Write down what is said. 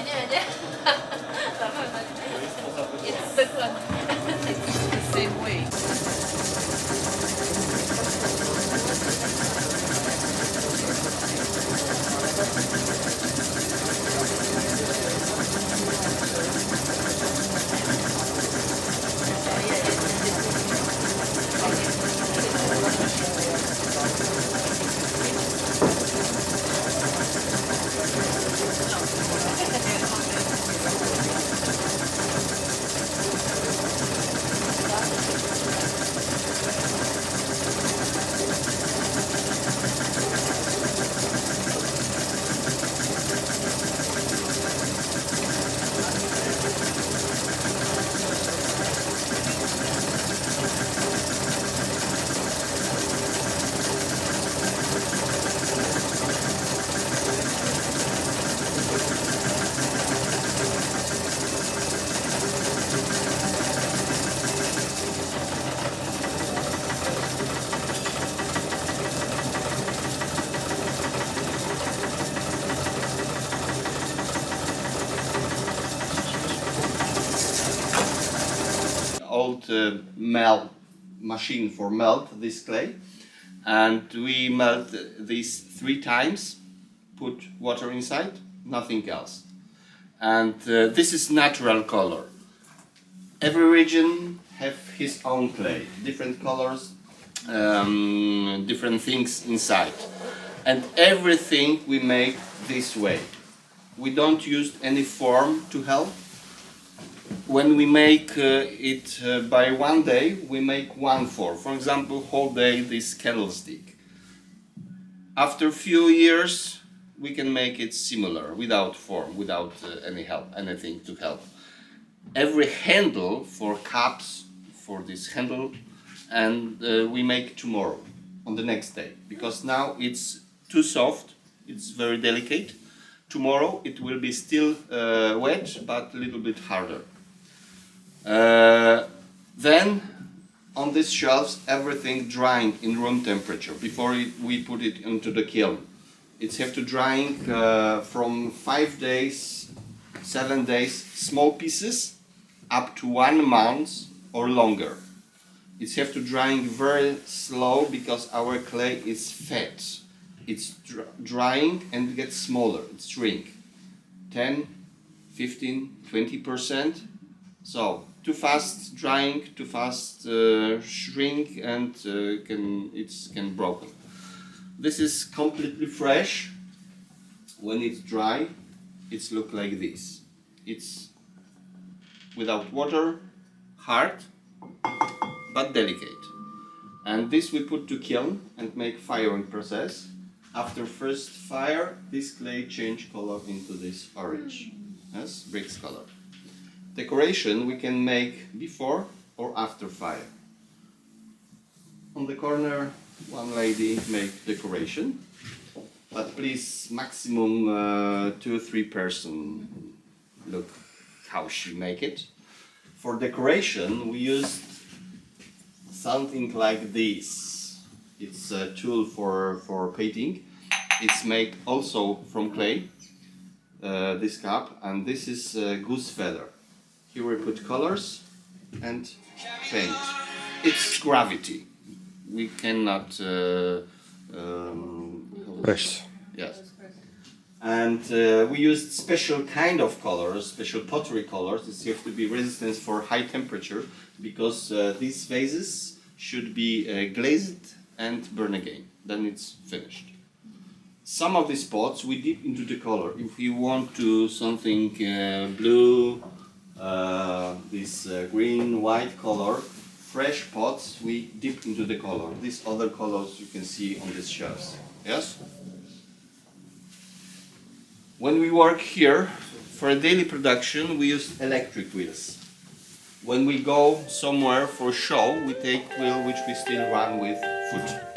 nie, nie. Na pewno nie. Jest dokładnie. It's the same way. Old melt machine for melt this clay, and we melt this 3 times, put water inside, nothing else, and this is natural color. Every region have his own clay, different colors, different things inside, and everything we make this way. We don't use any form to help. When we make it by one day, we make one form. For example, whole day this candlestick. After few years, we can make it similar, without form, without any help, anything to help. Every handle for cups, for this handle, and we make tomorrow, on the next day, because now it's too soft, it's very delicate. Tomorrow it will be still wet, but a little bit harder. Then on these shelves everything drying in room temperature before we put it into the kiln. It's have to drying from 5 days, 7 days, small pieces, up to 1 month or longer. It's have to drying very slow because our clay is fat. It's drying and gets smaller, it's shrink. 10, 15, 20%. So too fast drying, too fast shrink, and can broken. This is completely fresh. When it's dry, it's look like this. It's without water, hard, but delicate. And this we put to kiln and make firing process. After first fire, this clay change color into this orange, yes, bricks color. Decoration we can make before or after fire. On the corner, one lady make decoration, but please maximum 2 or 3 person. Look how she make it. For decoration we used something like this. It's a tool for painting. It's made also from clay, this cup, and this is goose feather. Here we put colors and paint. It's gravity. We cannot Press. yes. And we used special kind of colors, special pottery colors. This have to be resistant for high temperature because these vases should be glazed and burn again. Then it's finished. Some of these pots we dip into the color. If you want to something blue, this green, white color, fresh pots we dip into the color. These other colors you can see on these shelves. Yes? When we work here for a daily production, we use electric wheels. When we go somewhere for show, we take wheel which we still run with foot.